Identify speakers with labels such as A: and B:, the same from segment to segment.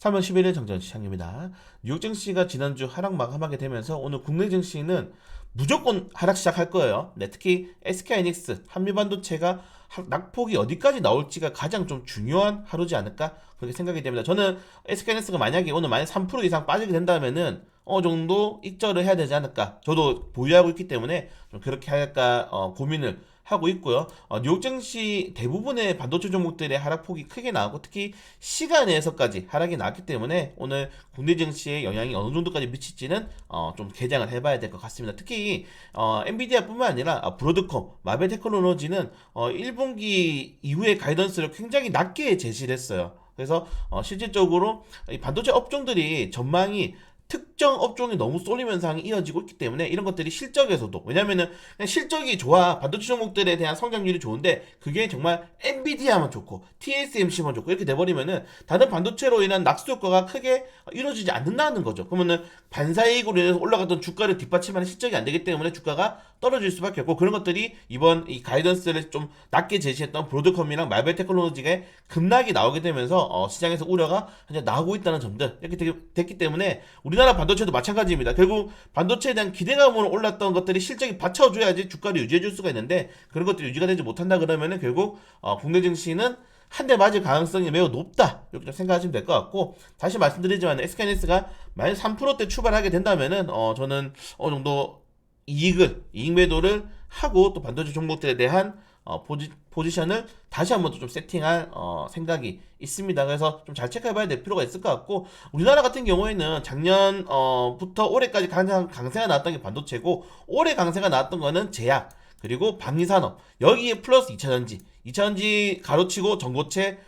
A: 3월 11일 정전 시장입니다. 뉴욕 증시가 지난주 하락 마감하게 되면서 오늘 국내 증시는 무조건 하락 시작할 거예요. 네, 특히 SK하이닉스, 한미반도체가 낙폭이 어디까지 나올지가 가장 좀 중요한 하루지 않을까 그렇게 생각이 됩니다. 저는 SK하이닉스가 만약에 오늘 만약 3% 이상 빠지게 된다면은 어느 정도 익절을 해야 되지 않을까. 저도 보유하고 있기 때문에 좀 그렇게 할까 고민을 하고 있고요. 뉴욕 증시 대부분의 반도체 종목들의 하락폭이 크게 나오고 특히 시간 내에서까지 하락이 나왔기 때문에 오늘 국내 증시에 영향이 어느 정도까지 미칠지는 좀 개장을 해봐야 될 것 같습니다. 특히 엔비디아뿐만 아니라 브로드컴, 마벨 테크놀로지는 1분기 이후의 가이던스를 굉장히 낮게 제시를 했어요. 그래서 실질적으로 이 반도체 업종들이 전망이 특정 업종이 너무 쏠림 현상이 이어지고 있기 때문에 이런 것들이 실적에서도 왜냐면은 그냥 실적이 좋아 반도체 종목들에 대한 성장률이 좋은데 그게 정말 엔비디아만 좋고 TSMC만 좋고 이렇게 돼버리면은 다른 반도체로 인한 낙수 효과가 크게 이루어지지 않는다는 거죠. 그러면은 반사이익으로 인해서 올라갔던 주가를 뒷받침하는 실적이 안 되기 때문에 주가가 떨어질 수밖에 없고 그런 것들이 이번 이 가이던스를 좀 낮게 제시했던 브로드컴이랑 마벨 테크놀로지가 급락이 나오게 되면서 시장에서 우려가 현재 나오고 있다는 점들 이렇게 됐기 때문에 우리나라 반도체도 마찬가지입니다. 결국 반도체에 대한 기대감으로 올랐던 것들이 실적이 받쳐줘야지 주가를 유지해줄 수가 있는데 그런 것들이 유지가 되지 못한다 그러면은 결국 국내 증시는 한 대 맞을 가능성이 매우 높다 이렇게 좀 생각하시면 될 것 같고 다시 말씀드리지만 SK하이닉스가 만약 3%대 출발하게 된다면은 저는 어느 정도 이익 매도를 하고 또 반도체 종목들에 대한 포지션을 다시 한번 좀 세팅할 생각이 있습니다. 그래서 좀 잘 체크해봐야 될 필요가 있을 것 같고 우리나라 같은 경우에는 작년부터 올해까지 가장 강세가 나왔던 게 반도체고 올해 강세가 나왔던 거는 제약 그리고 방위산업 여기에 플러스 2차전지 가로치고 전고체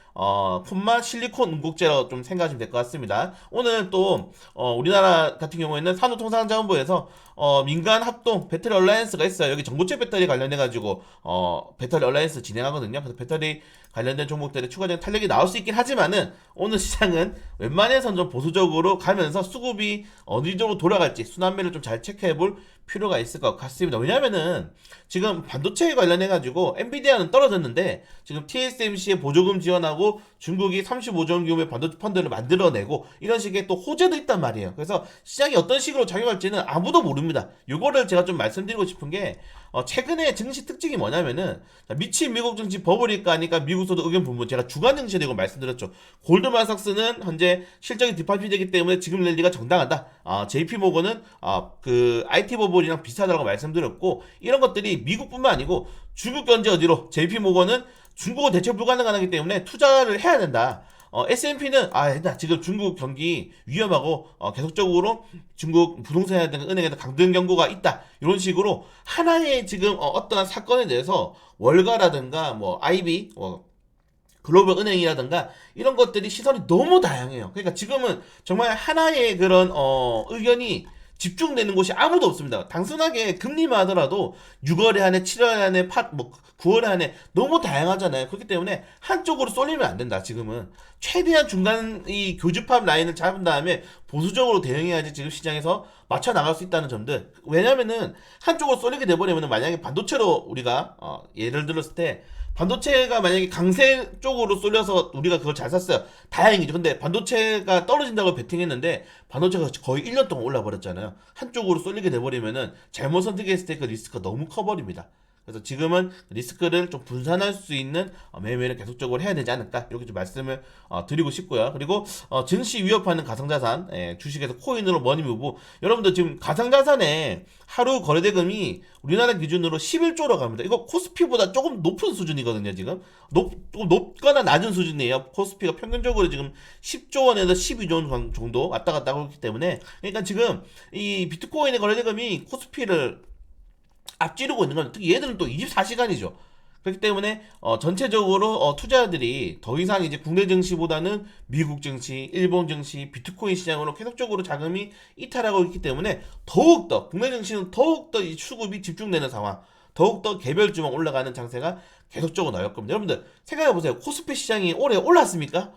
A: 폰마 실리콘 응급제라고 좀 생각하시면 될 것 같습니다. 오늘 또 우리나라 같은 경우에는 산후통상자원부에서 민간 합동 배터리 얼라이언스가 있어요. 여기 전고체 배터리 관련해 가지고 배터리 얼라이언스 진행하거든요. 그래서 배터리 관련된 종목들의 추가적인 탄력이 나올 수 있긴 하지만은 오늘 시장은 웬만해선 좀 보수적으로 가면서 수급이 어느 정도 돌아갈지 순환매를 좀 잘 체크해 볼 필요가 있을 것 같습니다. 왜냐면은 지금 반도체에 관련해 가지고 엔비디아는 떨어졌는데 지금 TSMC의 보조금 지원하고 중국이 35조 원 규모의 반도체 펀드를 만들어내고 이런 식의 또 호재도 있단 말이에요. 그래서 시장이 어떤 식으로 작용할지는 아무도 모릅니다. 요거를 제가 좀 말씀드리고 싶은 게 최근에 증시 특징이 뭐냐면은 미친 미국 증시 버블일까 하니까 미국에서도 의견 분분 제가 주간 증시에 대고 말씀드렸죠. 골드만삭스는 현재 실적이 뒷받침되기 때문에 지금 랠리가 정당하다. JP모건은 그 IT 버블이랑 비슷하다고 말씀드렸고 이런 것들이 미국뿐만 아니고 중국 견제 어디로 JP모건은 중국은 대체 불가능하기 때문에 투자를 해야 된다. S&P는 지금 중국 경기 위험하고 계속적으로 중국 부동산이라든가 은행에 대한 강등 경고가 있다. 이런 식으로 하나의 지금 어떠한 사건에 대해서 월가라든가 뭐 IB 글로벌 은행이라든가 이런 것들이 시선이 너무 다양해요. 그러니까 지금은 정말 하나의 그런 의견이 집중되는 곳이 아무도 없습니다. 단순하게 금리만 하더라도 6월에 한해, 7월에 한해, 9월에 한해 너무 다양하잖아요. 그렇기 때문에 한쪽으로 쏠리면 안 된다. 지금은 최대한 중간 이 교집합 라인을 잡은 다음에 보수적으로 대응해야지 지금 시장에서 맞춰 나갈 수 있다는 점들. 왜냐면은 한쪽으로 쏠리게 돼버리면 만약에 반도체로 우리가 예를 들었을 때 반도체가 만약에 강세 쪽으로 쏠려서 우리가 그걸 잘 샀어요. 다행이죠. 근데 반도체가 떨어진다고 베팅했는데 반도체가 거의 1년 동안 올라버렸잖아요. 한쪽으로 쏠리게 돼버리면은 잘못 선택했을 때 그 리스크가 너무 커버립니다. 그래서 지금은 리스크를 좀 분산할 수 있는 매매를 계속적으로 해야 되지 않을까 이렇게 좀 말씀을 드리고 싶고요. 그리고 증시 위협하는 가상자산 주식에서 코인으로 머니무브 여러분들 지금 가상자산에 하루 거래대금이 우리나라 기준으로 11조로 갑니다. 이거 코스피보다 조금 높은 수준이거든요. 지금 높거나 낮은 수준이에요. 코스피가 평균적으로 지금 10조 원에서 12조 원 정도 왔다 갔다 하고 있기 때문에 그러니까 지금 이 비트코인의 거래대금이 코스피를 앞지르고 있는 건 특히 얘들은 또 24시간이죠. 그렇기 때문에 전체적으로 투자자들이 더 이상 이제 국내 증시보다는 미국 증시, 일본 증시, 비트코인 시장으로 계속적으로 자금이 이탈하고 있기 때문에 더욱더 국내 증시는 더욱더 이 수급이 집중되는 상황, 더욱더 개별주만 올라가는 장세가 계속적으로 나올 겁니다. 여러분들 생각해보세요. 코스피 시장이 올해 올랐습니까?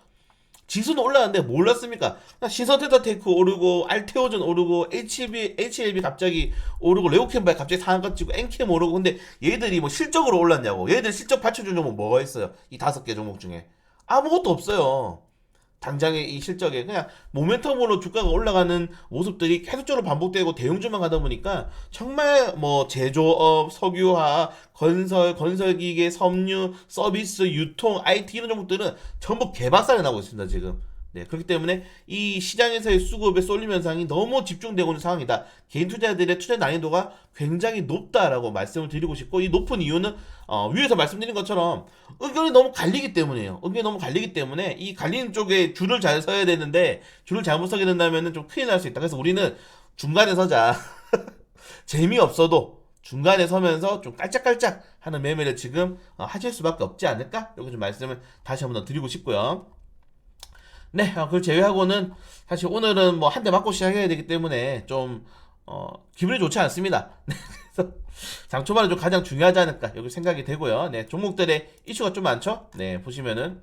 A: 지수는 올라갔는데 뭐 올랐습니까? 신선테크테크 오르고 알테오전 오르고 HLB 갑자기 오르고 레오캠바이 갑자기 상한가 찍고 엔캠 오르고 근데 얘들이 뭐 실적으로 올랐냐고 얘들 실적 받쳐준 종목 뭐가 있어요? 이 5개 종목 중에 아무것도 없어요. 당장의 이 실적에 그냥 모멘텀으로 주가가 올라가는 모습들이 계속적으로 반복되고 대형주만 가다 보니까 정말 뭐 제조업, 석유화, 건설기계, 섬유, 서비스, 유통, IT 이런 종목들은 전부 개박살이 나고 있습니다 지금. 네, 그렇기 때문에 이 시장에서의 수급의 쏠림 현상이 너무 집중되고 있는 상황이다. 개인 투자자들의 투자 난이도가 굉장히 높다라고 말씀을 드리고 싶고, 이 높은 이유는 위에서 말씀드린 것처럼 의견이 너무 갈리기 때문이에요. 의견이 너무 갈리기 때문에 이 갈리는 쪽에 줄을 잘 서야 되는데 줄을 잘못 서게 된다면 좀 큰일 날 수 있다. 그래서 우리는 중간에 서자. 재미없어도 중간에 서면서 좀 깔짝깔짝 하는 매매를 지금 하실 수밖에 없지 않을까? 이렇게 좀 말씀을 다시 한번 더 드리고 싶고요. 네, 그걸 제외하고는 사실 오늘은 뭐 한 대 맞고 시작해야 되기 때문에 좀 기분이 좋지 않습니다. 네, 그래서 장 초반에 좀 가장 중요하지 않을까 여기 생각이 되고요. 네, 종목들의 이슈가 좀 많죠. 네, 보시면은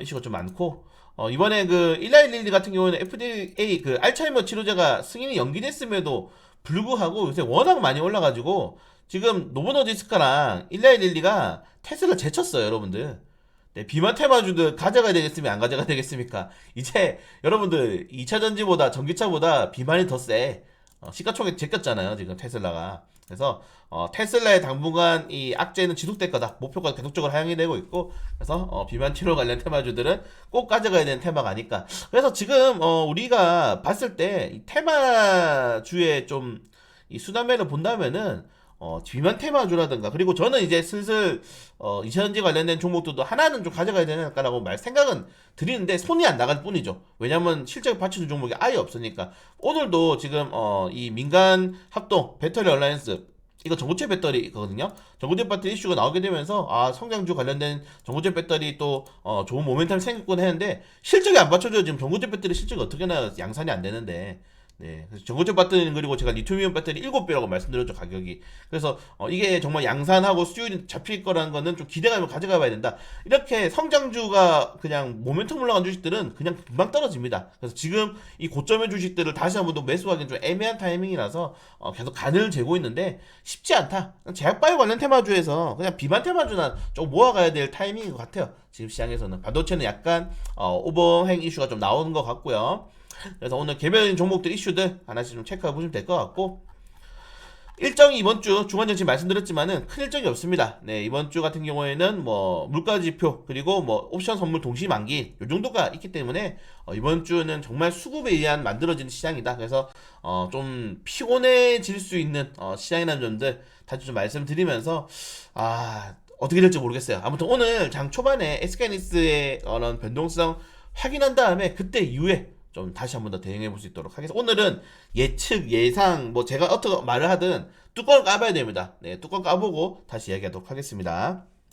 A: 이슈가 좀 많고 이번에 그 1111 같은 경우는 FDA 그 알츠하이머 치료제가 승인이 연기됐음에도 불구하고 요새 워낙 많이 올라가지고 지금 노보노디스크랑 1112가 테슬라 제쳤어요, 여러분들. 네, 비만 테마주들 가져가야 되겠습니까? 안 가져가야 되겠습니까? 이제 여러분들 2차 전지보다 전기차보다 비만이 더 세. 시가총액 제꼈잖아요, 지금 테슬라가. 그래서 테슬라의 당분간 이 악재는 지속될 거다. 목표가 계속적으로 하향이 되고 있고, 그래서 비만 치료 관련 테마주들은 꼭 가져가야 되는 테마가 아닐까. 그래서 지금 우리가 봤을 때 이 테마주의 좀 이 수단매를 본다면은 비만 테마주라든가, 그리고 저는 이제 슬슬 이차전지 관련된 종목들도 하나는 좀 가져가야 되지 않을까라고 생각은 드리는데 손이 안 나갈 뿐이죠. 왜냐면 실적을 받쳐줄 종목이 아예 없으니까. 오늘도 지금 이 민간 합동 배터리 얼라이언스, 이거 전고체 배터리거든요. 전고체 배터리 이슈가 나오게 되면서 성장주 관련된 전고체 배터리 또 좋은 모멘텀이 생겼군 했는데 실적이 안 받쳐줘요. 지금 전고체 배터리 실적이 어떻게 나요? 양산이 안 되는데. 네, 그래서 전고체 배터리는, 그리고 제가 리튬이온 배터리 7배라고 말씀드렸죠, 가격이. 그래서 이게 정말 양산하고 수율이 잡힐 거라는 거는 좀 기대감을 가져가 봐야 된다. 이렇게 성장주가 그냥 모멘텀 올라간 주식들은 그냥 금방 떨어집니다. 그래서 지금 이 고점의 주식들을 다시 한번 더 매수하기는 좀 애매한 타이밍이라서 계속 간을 재고 있는데 쉽지 않다. 제약바이오 관련 테마주에서 그냥 비만 테마주나 좀 모아가야 될 타이밍인 것 같아요. 지금 시장에서는 반도체는 약간 오버행 이슈가 좀 나오는 것 같고요. 그래서 오늘 개별적인 종목들 이슈들 하나씩 좀 체크해 보시면 될 것 같고, 일정이 이번 주 중간정치 말씀드렸지만은 큰 일정이 없습니다. 네, 이번 주 같은 경우에는 뭐 물가지표 그리고 뭐 옵션 선물 동시 만기 요 정도가 있기 때문에 이번 주는 정말 수급에 의한 만들어지는 시장이다. 그래서 좀 피곤해질 수 있는 시장이라는 점들 다시 좀 말씀드리면서 어떻게 될지 모르겠어요. 아무튼 오늘 장 초반에 SK하이닉스의 그런 변동성 확인한 다음에 그때 이후에 좀 다시 한번 더 대응해 볼 수 있도록 하겠습니다. 오늘은 예측, 예상, 뭐 제가 어떻게 말을 하든 뚜껑을 까봐야 됩니다. 네, 뚜껑 까보고 다시 이야기하도록 하겠습니다.